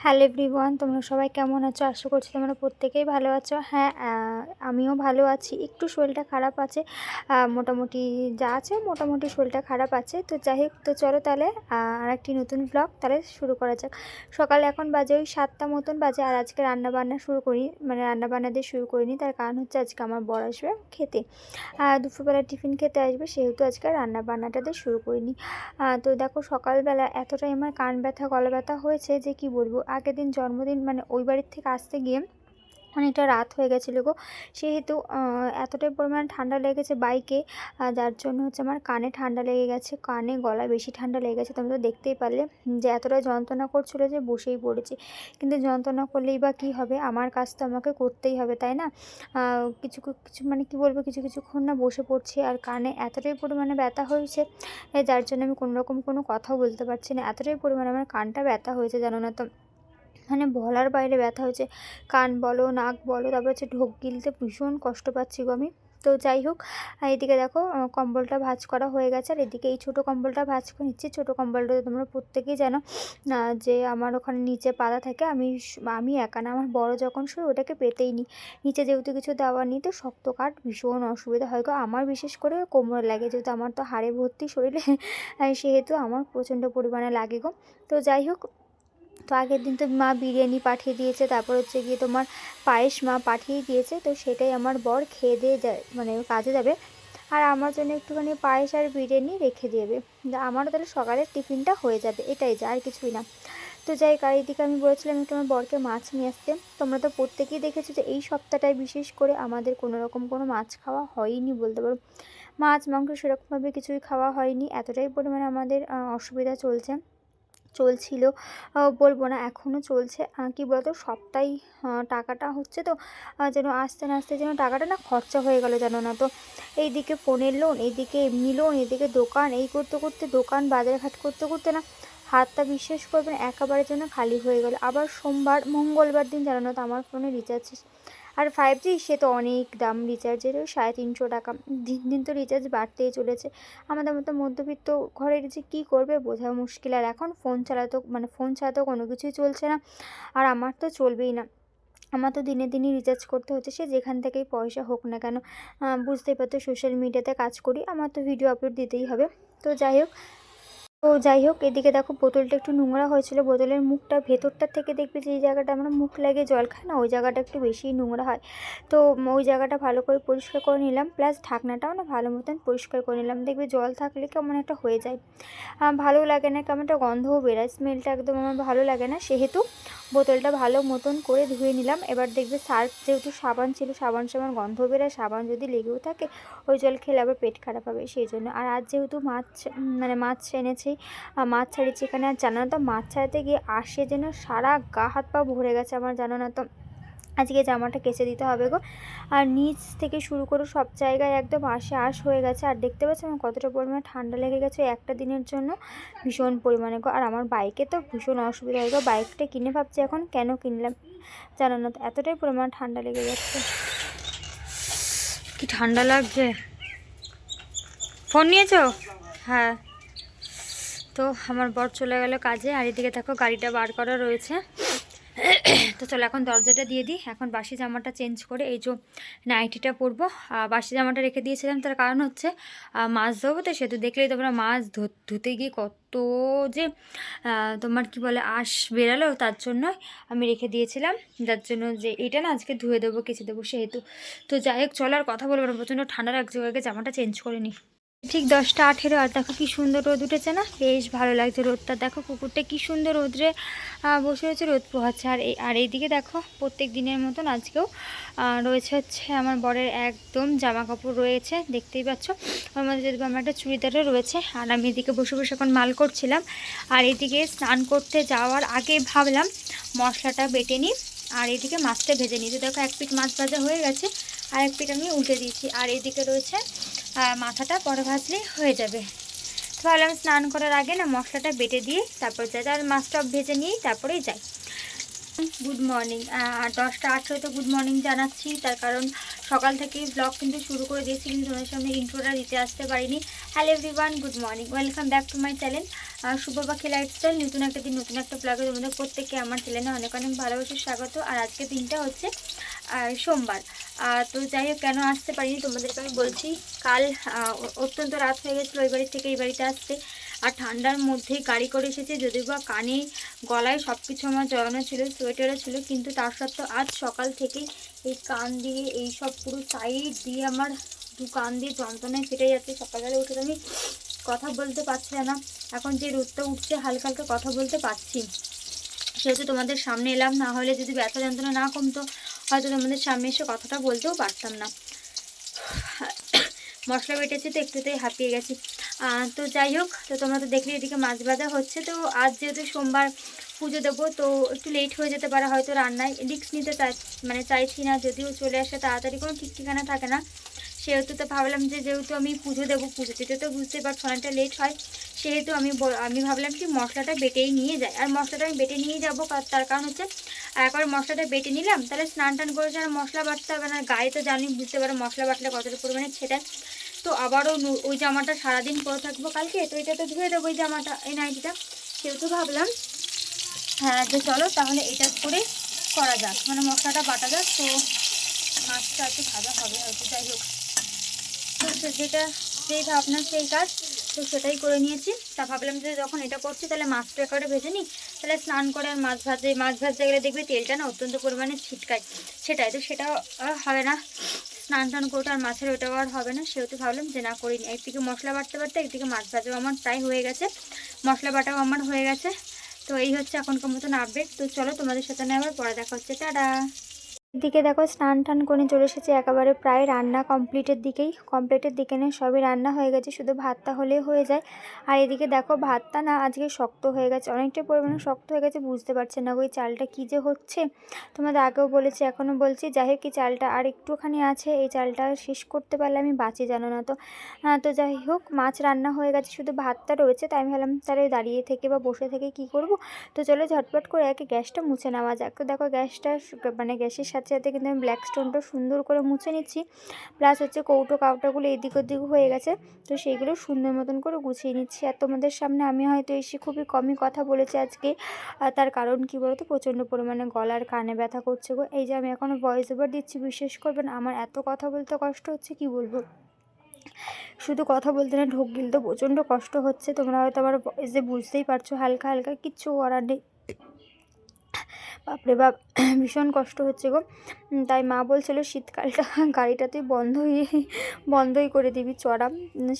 Hello everyone, তোমরা সবাই কেমন আছো? আশা করছি তোমরা প্রত্যেকেই ভালো আছো। হ্যাঁ, আমিও ভালো আছি। একটু শরীরটা খারাপ আছে, মোটামুটি যা আছে মোটামুটি শরীরটা খারাপ আছে। তো যাই হোক, তো চলো তাহলে আর একটি নতুন ব্লগ তাহলে শুরু করা যাক। সকালে এখন বাজে ওই 7টা মতন বাজে, আর আজকে রান্নাবান্না শুরু করি, মানে রান্নাবান্না দিয়ে শুরু করিনি। তার কারণ হচ্ছে আজকে আমার বর আসবে খেতে, দুপুরবেলা টিফিন খেতে আসবে, সেহেতু আজকে রান্নাবান্নাটা দিয়ে শুরু করিনি। তো দেখো সকালবেলা এতটাই আমার কান ব্যথা গলা ব্যথা হয়েছে যে কি বলবো। আগের দিন জন্মদিন, মানে ওই বাড়ির থেকে আসতে গিয়ে অনেকটা রাত হয়ে গেছিলো গো, সেহেতু এতটাই পরিমাণে ঠান্ডা লেগেছে বাইকে, যার জন্য হচ্ছে আমার কানে ঠান্ডা লেগে গেছে, কানে গলায় বেশি ঠান্ডা লেগে গেছে। তোমরা তো দেখতেই পারলে যে এতটা যন্ত্রণা করছিলো যে বসেই পড়েছি। কিন্তু যন্ত্রণা করলেই বা কী হবে, আমার কাজ তো আমাকে করতেই হবে, তাই না? কিছু কিছু মানে কি বলবো, কিছুক্ষণ না বসে পড়ছি, আর কানে এতটাই পরিমাণে ব্যথা হয়েছে যার জন্য আমি কোনোরকম কোনো কথাও বলতে পারছি না। এতটাই পরিমাণে আমার কানটা ব্যথা হয়েছে, জানো না তো, মানে বলার বাইরে ব্যথা হয়েছে। কান বলো, নাক বলো, তারপর হচ্ছে ঢোক গিলতে ভীষণ কষ্ট পাচ্ছি গো আমি। তো যাই হোক, এদিকে দেখো কম্বলটা ভাঁজ করা হয়ে গেছে, আর এদিকে এই ছোটো কম্বলটা ভাঁজ করে নিচ্ছি। ছোটো কম্বলটা তোমরা প্রত্যেকেই জানো যে আমার ওখানে নিচে পাতা থাকে। আমি একা না, আমার বড় যখন শুরু ওটাকে পেতেই নিই। নিচে যেহেতু কিছু দেওয়ার নেই, তো শক্ত কাঠ ভীষণ অসুবিধা হয় গো আমার, বিশেষ করে কোমরে লাগে, যেহেতু আমার তো হাড়ে ভর্তি শরীরে সেহেতু আমার প্রচণ্ড পরিমাণে লাগে গো। তো যাই হোক, তো আগের দিন তো মা বিরিয়ানি পাঠিয়ে দিয়েছে, তারপর হচ্ছে গিয়ে তোমার পায়েস মা পাঠিয়ে দিয়েছে। তো সেটাই আমার বর খেয়ে দিয়ে যায়, মানে কাজে যাবে, আর আমার জন্য একটুখানি পায়েস আর বিরিয়ানি রেখে দেবে। আমারও তাহলে সকালের টিফিনটা হয়ে যাবে, এটাই যা, আর কিছুই না। তো যাই হোক, আর এদিকে আমি বলেছিলাম একটু আমার বরকে মাছ নিয়ে আসতে। তোমরা তো প্রত্যেকেই দেখেছো যে এই সপ্তাহটায় বিশেষ করে আমাদের কোনো রকম কোনো মাছ খাওয়া হয়নি বলতে পারো। মাছ মাংস সেরকমভাবে কিছুই খাওয়া হয়নি, এতটাই পরিমাণে আমাদের অসুবিধা চলছিল, বলবো না, এখনও চলছে। কী বলতো, সপ্তাহে টাকাটা হচ্ছে তো, যেন আস্তে না আস্তে যেন টাকাটা না খরচা হয়ে গেল, জানো না তো। এইদিকে ফোনের লোন, এইদিকে এমনি লোন, এইদিকে দোকান, এই করতে করতে দোকান বাজারঘাট করতে করতে না হাতটা, বিশ্বাস করবেন, একেবারের জন্য খালি হয়ে গেল। আবার সোমবার মঙ্গলবার দিন, জানো না তো, আমার ফোনে রিচার্জ, আর 5G সে তো অনেক দাম রিচার্জের, ওই 350 টাকা। দিন দিন তো রিচার্জ বাড়তেই চলেছে। আমাদের মতো মধ্যবিত্ত ঘরের যে কী করবে বোঝা মুশকিল। আর এখন ফোন ছাড়া তো কোনো কিছুই চলছে না, আর আমার তো চলবেই না। আমার তো দিনে দিনই রিচার্জ করতে হচ্ছে, সে যেখান থেকেই পয়সা হোক না কেন। বুঝতেই পারতো, সোশ্যাল মিডিয়াতে কাজ করি, আমার তো ভিডিও আপলোড দিতেই হবে। তো যাই হোক, এদিকে দেখো বোতলটা একটু নোংরা হয়েছিল। বোতলের মুখটা ভেতরটা থেকে দেখবে যে জায়গাটা আমরা মুখ লাগিয়ে জল খাই না, ওই জায়গাটা একটু বেশিই নোংরা হয়। তো ওই জায়গাটা ভালো করে পরিষ্কার করে নিলাম, প্লাস ঢাকনাটাও না ভালো মতন পরিষ্কার করে নিলাম। দেখবে জল থাকলে কেমন একটা হয়ে যায়, ভালো লাগে না, কেমন একটা গন্ধও বেরোয়, স্মেলটা একদম আমার ভালো লাগে না। সেহেতু বোতলটা ভালো মতন করে ধুয়ে নিলাম। এবার দেখবে সার্ফ, যেহেতু সাবান ছিল, সাবান গন্ধ বেরোয়, সাবান যদি লেগেও থাকে ওই জল খেলে আবার পেট খারাপ হবে, সেই জন্য। আর আজ যেহেতু মাছ এনেছি, মাছ ছাড়িয়েছি এখানে, আর জানো না তো, মাছ ছাড়াতে গিয়ে আসে যেন সারা গা হাত পা ভরে গেছে আমার, জানো না তো। আজকে জামাটা কেচে দিতে হবে গো। আর নিচ থেকে শুরু করে সব জায়গায় একদম আশ হয়ে গেছে। আর দেখতে পাচ্ছি আমার কতটা পরিমাণে ঠান্ডা লেগে গেছে একটা দিনের জন্য, ভীষণ পরিমাণে গো। আর আমার বাইকে তো ভীষণ অসুবিধা হয় গো, বাইকটা কিনে ভাবছি এখন কেন কিনলাম, জানো না তো, এতটাই পরিমাণে ঠান্ডা লেগে যাচ্ছে। কি ঠান্ডা লাগছে। ফোন নিয়েছো? হ্যাঁ। তো আমার বর চলে গেল কাজে, আর এদিকে দেখো গাড়িটা বার করা রয়েছে। তো চলো এখন দরজাটা দিয়ে দিই, এখন বাসি জামাটা চেঞ্জ করে এই যে নাইটিটা পরবো। বাসি জামাটা রেখে দিয়েছিলাম, তার কারণ হচ্ছে মাছ ধোবো, তো সেহেতু দেখলেই তোমরা মাছ ধুতে গিয়ে কত যে তোমার কি বলে আঁশ বেরালো, তার জন্য আমি রেখে দিয়েছিলাম, যার জন্য যে এটা না আজকে ধুয়ে দেবো, কেচে দেবো, সেহেতু। তো যাই হোক, চলো আর কথা বলবো না, প্রচণ্ড ঠান্ডা লাগছে, আগে জামাটা চেঞ্জ করে নিই। ঠিক 10টা 18, আর দেখো কি সুন্দর রোদ উঠেছে না, বেশ ভালো লাগছে রোদটা। দেখো কুকুরটা কি সুন্দর রোদ্রে বসে রয়েছে, রোদ পোহাচ্ছে। আর এইদিকে দেখো প্রত্যেক দিনের মতন আজকেও রয়েছে হচ্ছে আমার বরের একদম জামা কাপড় রয়েছে, দেখতেই পাচ্ছ। ওর মধ্যে যদি আমার একটা চুড়িদারও রয়েছে, আর আমি এদিকে বসে বসে এখন মাল করছিলাম। আর এদিকে স্নান করতে যাওয়ার আগে ভাবলাম মশলাটা বেটে নিই, আর এদিকে মাছটা ভেজে নিই। তো দেখো এক পিঠ মাছ ভাজা হয়ে গেছে, আর এক পিঠ আমি উল্টে দিয়েছি। আর এদিকে রয়েছে মাথাটা পরে ভাজলেই হয়ে যাবে। তো ভাবলাম স্নান করার আগে না মশলাটা বেটে দিয়ে তারপর যাই, আর মাছটা ভেজে নিয়েই তারপরেই যাই। Good morning. আর 10টা 18 তো গুড মর্নিং জানাচ্ছি, তার কারণ সকাল থেকেই ব্লগ কিন্তু শুরু করে দিয়েছি, কিন্তু তোমাদের সামনে ইন্ট্রোটা দিতে আসতে পারিনি। Hello everyone, good morning, welcome back to my channel. Shubho Pakhi lifestyle নতুন একটা দিন নতুন একটা ব্লগে তোমাদের প্রত্যেককে আমার চ্যানেলে অনেক অনেক ভালোবাসার স্বাগত। আর আজকে দিনটা হচ্ছে সোমবার। তো যাই হোক, কেন আসতে পারিনি তোমাদেরকে আমি বলছি। কাল অত্যন্ত রাত হয়ে গেছিলো ওই বাড়ি থেকে এই বাড়িতে আসতে, আর ঠান্ডার মধ্যেই গাড়ি করে এসেছে। যদিও বা কানে গলায় সব কিছু আমার জড়ানো ছিল, সোয়েটারও ছিল, কিন্তু তার সত্ত্বেও আজ সকাল থেকেই এই কান দিয়ে এই সব পুরো সাইড দিয়ে আমার দু কান দিয়ে যন্ত্রণায় ফেটে যাচ্ছে। সকালবেলা উঠে আমি কথা বলতে পারছি না। এখন যে রোদটা উঠছে হালকা হালকা কথা বলতে পারছি, সেহেতু তোমাদের সামনে এলাম। না হলে যদি ব্যথা যন্ত্রণা না কমতো হয়তো তোমাদের সামনে এসে কথাটা বলতেও পারতাম না। মশলা বেটেছি তো একটুতেই হাঁপিয়ে গেছি। তো যাই হোক, তো তোমরা তো দেখলে এদিকে মাছ ভাজা হচ্ছে। তো আজ যেহেতু সোমবার পুজো দেবো, তো একটু লেট হয়ে যেতে পারে হয়তো রান্নায়। রিস্ক নিতে চাইছি না, যদিও চলে আসে তাড়াতাড়ি কোনো ঠিক ঠিকানা থাকে না। সেহেতু তো ভাবলাম যে যেহেতু আমি পুজো দেবো, পুজো দিতে তো বুঝতেই পারছো অনেকটা লেট হয়, সেহেতু আমি ভাবলাম কি মশলাটা বেটেই নিয়ে যাই। আর মশলাটা আমি বেটে নিয়ে যাবো, তার কারণ হচ্ছে একবার মশলাটা বেটে নিলাম তাহলে স্নান টান করে আর মশলা বাটতে হবে না। গায়ে তো জানি, বুঝতে পারো মশলা বাটলে কতটা পরিমাণে ছেটায়। তো আবারও ওই জামাটা সারাদিন পরে থাকবো কালকে, তো এটা তো ধুয়ে দেবো, ওই জামাটা, এই নাইটিটা। সেহেতু ভাবলাম হ্যাঁ যে চলো তাহলে এটা করে করা যাক, মানে মশলাটা বাটা যাক। তো মাছটা একটু ভাজা হবে হয়তো, যাই হোক। তো যেই ভাবনা সেই কাজ, তো সেটাই করে নিয়েছি। তা ভাবলাম যে যখন এটা করছি তাহলে মাছটা একেবারে ভেজে নিই, তাহলে স্নান করে আর মাছ ভাজতে গেলে দেখবে তেলটা না অত্যন্ত পরিমাণে ছিটকায়, সেটাই তো, সেটা হবে না। স্নান টান করতে আর মাছের ওটাও আর হবে না, সেহেতু ভাবলাম যে না করিনি। একদিকে মশলা বাটতে বাটতে একদিকে মাছ ভাজাও আমার প্রায় হয়ে গেছে, মশলা বাটাও আমার হয়ে গেছে। তো এই হচ্ছে এখনকার মতন আপডেট। তো চলো তোমাদের সাথে না আবার পরে দেখা হচ্ছে, টাটা। এদিকে দেখো স্নান টান করে চলে এসেছি, একেবারে প্রায় রান্না কমপ্লিটের দিকে না, সবই রান্না হয়ে গেছে, শুধু ভাতটা হলেই হয়ে যায়। আর এদিকে দেখো ভাতটা না আজকে শক্ত হয়ে গেছে, অনেকটা পরিমাণে শক্ত হয়ে গেছে, বুঝতে পারছে না ওই চালটা কী যে হচ্ছে। তোমাদের আগেও বলেছি এখনও বলছি, যাই হোক কি চালটা আর একটুখানি আছে, এই চালটা শেষ করতে পারলে আমি বাঁচি, জানো না তো। তো যাই হোক, মাছ রান্না হয়ে গেছে, শুধু ভাতটা রয়েছে। তাই আমি ভাবলাম তাহলে দাঁড়িয়ে থেকে বা বসে থেকে কি করব। তো চলো ঝটপট করে একে গ্যাসটা মুছে নেওয়া যাক। তো দেখো গ্যাসটা মানে গ্যাসের সাথে সাথে কিন্তু আমি ব্ল্যাক স্টোনটা সুন্দর করে মুছে নিচ্ছি, প্লাস হচ্ছে কৌটো কাউটাগুলো এদিক ওদিক হয়ে গেছে, তো সেইগুলো সুন্দর মতন করে গুছিয়ে নিচ্ছি। আর তোমাদের সামনে আমি হয়তো এসে খুবই কমই কথা বলেছি আজকে, তার কারণ কি বলতো, প্রচণ্ড পরিমাণে গলার কানে ব্যথা করছে গো। এই যে আমি এখনও ভয়েস ওভার দিচ্ছি, বিশ্বাস করবেন আমার এত কথা বলতে কষ্ট হচ্ছে কি বলবো। শুধু কথা বলতে না, ঢোক গিলতে প্রচণ্ড কষ্ট হচ্ছে। তোমরা হয়তো আমার ভয়েসে বুঝতেই পারছো, হালকা হালকা, কিচ্ছু করার নেই। বাপরে বাপ, ভীষণ কষ্ট হচ্ছে গো। তাই মা বলছিল শীতকালটা গাড়িটা তুই বন্ধই করে দিবি, চড়া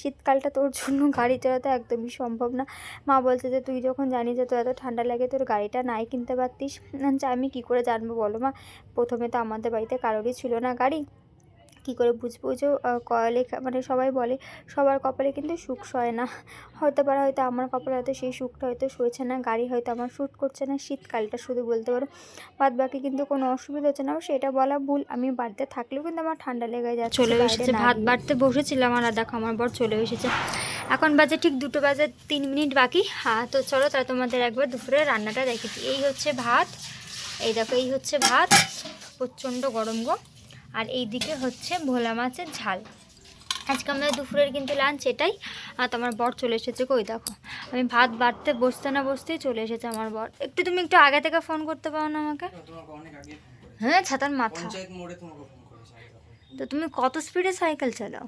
শীতকালটা তোর জন্য গাড়ি চড়া তো একদমই সম্ভব না। মা বলছে যে তুই যখন জানিস যে তোর এত ঠান্ডা লাগে, তোর গাড়িটা নাই কিনতে পারতিস। আমি কী করে জানবো বলো মা, প্রথমে তো আমাদের বাড়িতে কারোরই ছিল না গাড়ি, কী করে বুঝবো যে মানে সবাই বলে সবার কপালে কিন্তু সুখ সয় না, হয়তো আমার কপালে হয়তো সেই সুখটা হয়তো সইছে না, গাড়ি হয়তো আমার শ্যুট করছে না, শীতকালটা শুধু বলতে পারো। বাদ বাকি কিন্তু কোনো অসুবিধা হচ্ছে না, সেটা বলা ভুল, আমি বাড়িতে থাকলেও কিন্তু আমার ঠান্ডা লেগে যাচ্ছে। চলে এসেছে, ভাত বাড়তে বসেছিলাম আর দেখো আমার বর চলে এসেছে। এখন বাজে ঠিক 2টো বাজে 3 মিনিট বাকি। তো চলো তাহলে তোমাদের একবার দুপুরে রান্নাটা দেখেছি। এই হচ্ছে ভাত, এই দেখো এই হচ্ছে ভাত, প্রচণ্ড গরম গো। আর এই দিকে হচ্ছে ভোলা মাছের ঝাল। আজকে আমাদের দুপুরের কিন্তু লাঞ্চ এটাই। আর তোমার বর চলে এসেছে, কই দেখো আমি ভাত বাড়তে বসতে না বসতেই চলে এসেছে আমার বর। তুমি একটু আগে থেকে ফোন করতে পারো না আমাকে? হ্যাঁ, ছাতার মাথা। তো তুমি কত স্পিডে সাইকেল চালাও?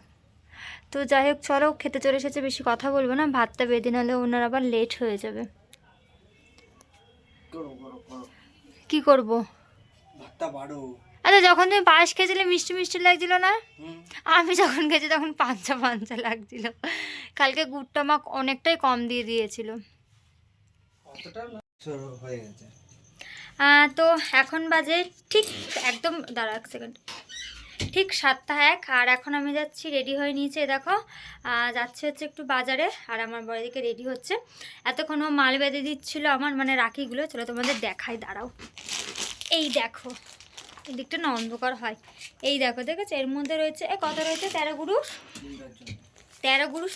তো যাই হোক চলো, খেতে চলে এসেছে, বেশি কথা বলবো না, ভাতটা বেঁধে নাহলে ওনার আবার লেট হয়ে যাবে। কি করবো? আচ্ছা, যখন তুমি পায়েস খেয়েছিলে মিষ্টি মিষ্টি লাগছিল না? আমি যখন খেয়েছি তখন পাঞ্চা পাঞ্চা লাগছিল। কালকে গুড়টা মা অনেকটাই কম দিয়ে দিয়েছিল। তো এখন বাজে ঠিক একদম, দাঁড়া 1 সেকেন্ড, ঠিক 7টা 1। আর এখন আমি যাচ্ছি, রেডি হয়ে নিয়েছে দেখো, যাচ্ছে হচ্ছে একটু বাজারে। আর আমার বড় দিকে রেডি হচ্ছে, এতক্ষণ ও মাল বেঁধে দিচ্ছিলো আমার, মানে রাখিগুলো। চলো তোমাদের দেখাই, দাঁড়াও। এই দেখো, এই দিকটা না অন্ধকার হয়। এই দেখো, দেখেছো এর মধ্যে রয়েছে কত রয়েছে, 13 গুরুষ,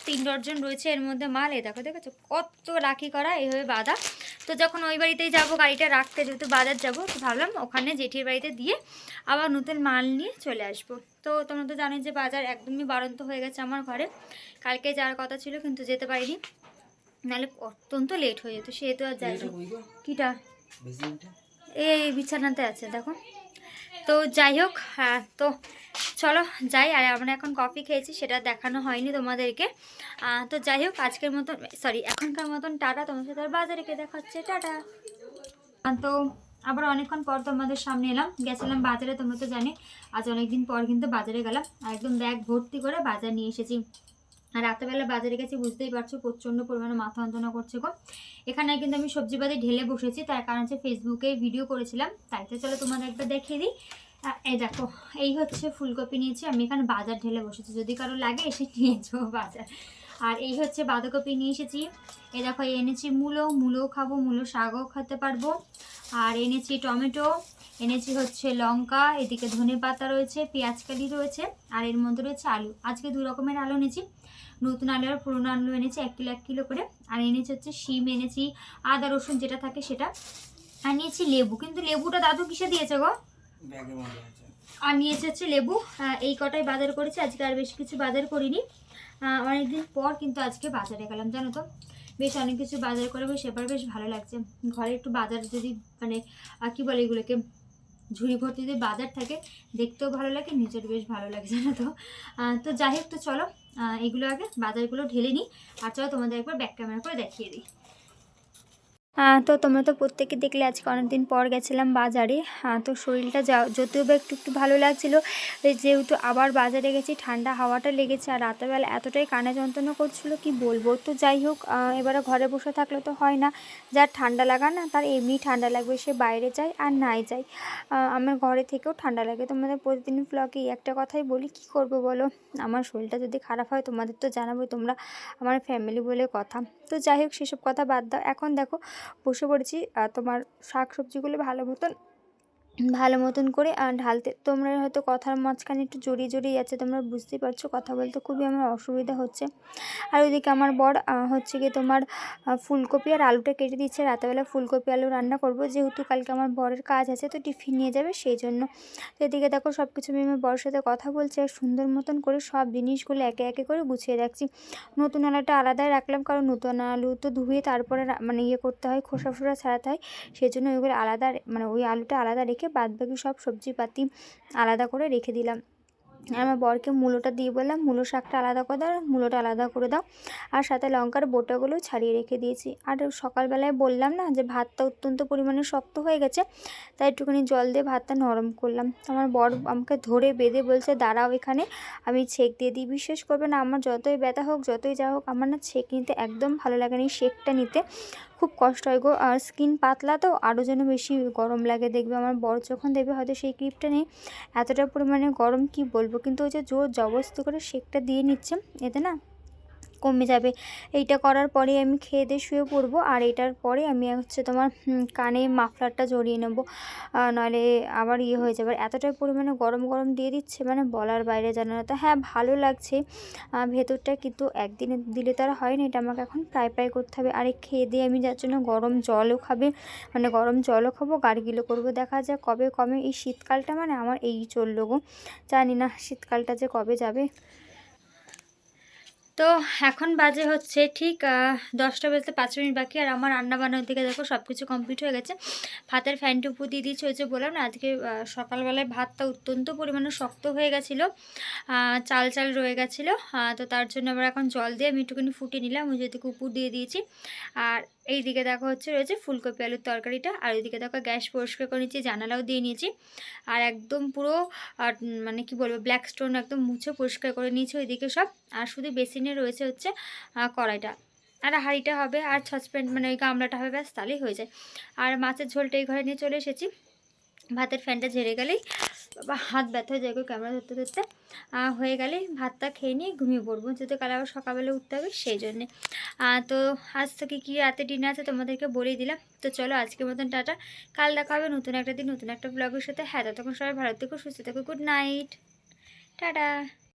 3 ডর্জন রয়েছে এর মধ্যে মাল। এই দেখো, দেখেছো কত রাখি করা এইভাবে বাঁধা। তো যখন ওই বাড়িতেই যাবো গাড়িটা রাখতে, যেহেতু বাজার যাবো, তো ভাবলাম ওখানে জেঠির বাড়িতে দিয়ে আবার নতুন মাল নিয়ে চলে আসবো। তো তোমরা তো জানোই যে বাজার একদমই বাড়ন্ত হয়ে গেছে আমার ঘরে, কালকে যাওয়ার কথা ছিল কিন্তু যেতে পারিনি। নাহলে অত্যন্ত লেট হয়ে যেত, সেহেতু আর যাই। কিটা এই বিছানাতে আছে দেখো। তো যাই হোক, হ্যাঁ তো চলো যাই। আর আমরা এখন কফি খেয়েছি, সেটা দেখানো হয়নি তোমাদেরকে। তো যাই হোক, আজকের মতন এখনকার মতন টাটা। তোমার সাথে আর বাজারে কে দেখা হচ্ছে, টাটা। তো আবার অনেকক্ষণ পর তোমাদের সামনে এলাম। গেছিলাম বাজারে, তোমরা তো জানি আজ অনেকদিন পর কিন্তু বাজারে গেলাম, আর একদম ব্যাগ ভর্তি করে বাজার নিয়ে এসেছি। আর রাতেবেলা বাজারে গেছি, বুঝতেই পারছো প্রচণ্ড পরিমাণে মাথা যন্ত্রণা করছে গো। এখানে কিন্তু আমি সবজিপাতি ঢেলে বসেছি, তার কারণ হচ্ছে ফেসবুকে ভিডিও করেছিলাম, তাই তো চলো তোমাদের একবার দেখিয়ে দিই। এই দেখো, এই হচ্ছে ফুলকপি নিয়েছি আমি, এখানে বাজার ঢেলে বসেছি, যদি কারো লাগে এসে নিয়ে যাবো বাজার। আর এই হচ্ছে বাঁধাকপি নিয়ে এসেছি। এই দেখো, এনেছি মূলো খাবো, মূলো শাকও খেতে পারবো। আর এনেছি টমেটো, এনেছি হচ্ছে লঙ্কা, এদিকে ধনে পাতা রয়েছে, পেঁয়াজকালি রয়েছে, আর এর মধ্যে রয়েছে আলু। আজকে 2 রকমের আলু এনেছি, নতুন আলু আর পুরোনো আলু এনেছি 1 কিলো করে। আর এনেছি হচ্ছে শিম, এনেছি আদা রসুন যেটা থাকে সেটা। আর নিয়েছি লেবু, কিন্তু লেবুটা দাদু কিসে দিয়েছে গো? আর নিয়েছে হচ্ছে লেবু। এই কটাই বাজার করেছি আজকে, আর বেশি কিছু বাজার করিনি। অনেকদিন পর কিন্তু আজকে বাজারে গেলাম, জানো তো। বেশ অনেক কিছু বাজার করে বেশ এবার বেশ ভালো লাগছে। ঘরে একটু বাজার যদি মানে কি বলে এগুলোকে, ঝুড়ি ভর্তি যদি বাজার থাকে, দেখতেও ভালো লাগে, নিজের বেশ ভালো লাগে, জানো তো। তো যাই হোক, তো চলো এগুলো আগে বাজারগুলো ঢেলে নিই, আর চলো তোমাদের একবার ব্যাক ক্যামেরা করে দেখিয়ে দিই। তো তোমরা তো প্রত্যেকে দেখলে আজকে অনেকদিন পর গেছিলাম বাজারে। তো শরীরটা যদিও বা একটু একটু ভালো লাগছিলো, যেহেতু আবার বাজারে গেছি, ঠান্ডা হাওয়াটা লেগেছে, আর রাতেরবেলা এতটাই কানে যন্ত্রণা করছিলো কি বলবো। তো যাই হোক, এবারে ঘরে বসে থাকলে তো হয় না, যার ঠান্ডা লাগা না তার এমনি ঠান্ডা লাগবে, সে বাইরে যায় আর নাই যায়। আমার ঘরে থেকেও ঠান্ডা লাগে। তোমাদের প্রতিদিন ব্লগে একটা কথাই বলি, কি করব বলো, আমার শরীরটা যদি খারাপ হয় তোমাদের তো জানাবোই, তোমরা আমার ফ্যামিলি বলে কথা। তো যাই হোক, সেসব কথা বাদ দাও, এখন দেখো বসে পড়েছি তোমার শাক সবজিগুলো ভালো মতন করে ঢালতে। তোমরা হয়তো কথার মাঝখানে একটু জড়িয়ে জড়িয়ে যাচ্ছে, তোমরা বুঝতেই পারছো, কথা বলতে খুবই আমার অসুবিধা হচ্ছে। আর ওইদিকে আমার বর হচ্ছে গিয়ে তোমার ফুলকপি আর আলুটা কেটে দিচ্ছে। রাতেবেলা ফুলকপি আলু রান্না করব, যেহেতু কালকে আমার বরের কাজ আছে, তো টিফিন নিয়ে যাবে সেই জন্য। তো এদিকে দেখো সব কিছু আমি আমার বরের সাথে কথা বলছি, আর সুন্দর মতন করে সব জিনিসগুলো একে একে করে গুছিয়ে রাখছি। নতুন আলুটা আলাদাই রাখলাম, কারণ নতুন আলু তো ধুয়ে তারপরে মানে ইয়ে করতে হয়, খোসা ফোসা ছাড়াতে হয়, সেই জন্য ওইগুলো আলাদা, মানে ওই আলুটা আলাদা রেখে বাদবাকি সব সবজিপাতি আলাদা করে রেখে দিলাম। আর আমার বরকে মূলোটা দিয়ে বললাম, মূলো শাকটা আলাদা করে দাও, মূলোটা আলাদা করে দাও, আর সাথে লঙ্কার বোটাগুলো ছাড়িয়ে রেখে দিয়েছি। আর সকালবেলায় বললাম না যে ভাতটা অত্যন্ত পরিমাণে শক্ত হয়ে গেছে, তাই একটুখানি জল দিয়ে ভাতটা নরম করলাম। আমার বর আমাকে ধরে বেঁধে বলছে, দাঁড়াও এখানে, আমি ছেঁক দিয়ে দিই। বিশ্বাস করবে না, আমার যতই ব্যথা হোক যতই যা হোক, আমার না ছেঁক নিতে একদম ভালো লাগে না, শেকটা নিতে খুব কষ্ট হয় গো। আর স্কিন পাতলা তো আরও যেন বেশি গরম লাগে। দেখবে আমার বর যখন দেখবে হয়তো সেই ক্লিপটা নেই, এতটা পরিমাণে গরম কি বলবো, কিন্তু ওই যে জোর জবরদস্তি করে শেকটা দিয়ে নিচ্ছে, এতে না কমে যাবে। এইটা করার পরে আমি খেয়ে দিয়ে শুয়ে পড়বো, আর এটার পরে আমি হচ্ছে তোমার কানে মাফলারটা জড়িয়ে নেবো, নাহলে আবার ইয়ে হয়ে যাবে। এতটাই পরিমাণে গরম গরম দিয়ে দিচ্ছে, মানে বলার বাইরে জানো না। তো হ্যাঁ, ভালো লাগছে ভেতরটা, কিন্তু একদিনে দিলে তো আর হয় না, এটা আমাকে এখন প্রায় করতে হবে। আর খেয়ে দিয়ে আমি যার জন্য গরম জলও খাবো, গার্গিলও করবো। দেখা যাক কবে কমে এই শীতকালটা, মানে আমার এই চললো গো, জানি না শীতকালটা যে কবে যাবে। তো এখন বাজে হচ্ছে ঠিক 10টা বাজতে 5 মিনিট বাকি, আর আমার রান্না বান্নার দিকে দেখো সব কিছু কমপ্লিট হয়ে গেছে। ভাতের ফ্যানটা উপর দিয়ে দিয়েছি, ওই যে বললাম না আজকে সকালবেলায় ভাতটা অত্যন্ত পরিমাণে শক্ত হয়ে গেছিলো, চাল চাল রয়ে গেছিলো। তো তার জন্য আবার এখন জল দিয়ে আমি একটুখানি ফুটিয়ে নিলাম, ওই যেদিকে উপর দিয়ে দিয়েছি। আর এই দিকে দেখো হচ্ছে রয়েছে ফুলকপি আলুর তরকারিটা, আর ওইদিকে দেখো গ্যাস পরিষ্কার করে নিয়েছি, জানালাও দিয়ে নিয়েছি, আর একদম পুরো মানে কি বলবো, ব্ল্যাক স্টোন একদম মুছে পরিষ্কার করে নিয়েছি ওইদিকে সব। আর শুধু বেসিনে রয়েছে হচ্ছে কড়াইটা, আর হাঁড়িটা হবে, আর সসপ্যান মানে ওই গামলাটা হবে, ব্যাস তাহলেই হয়ে যায়। আর মাছের ঝোলটা এই ঘরে নিয়ে চলে এসেছি। ভাতের ফ্যানটা ঝেড়ে গেলেই বা হাত ব্যথা হয়ে যায় ক্যামেরা ধরতে ধরতে, হয়ে গেলেই ভাতটা খেয়ে নিয়ে ঘুমিয়ে পড়বো, যেহেতু কাল আবার সকালবেলা উঠতে হবে সেই জন্যে। তো আজ থেকে কী রাতে ডিনার আছে তোমাদেরকে বলেই দিলাম। তো চলো আজকের মতন টাটা, কাল দেখা হবে নতুন একটা দিন নতুন একটা ব্লগের সাথে। হ্যাঁ, ততক্ষণ সবাই ভালো থেকো, সুস্থ থেকো, গুড নাইট, টাটা।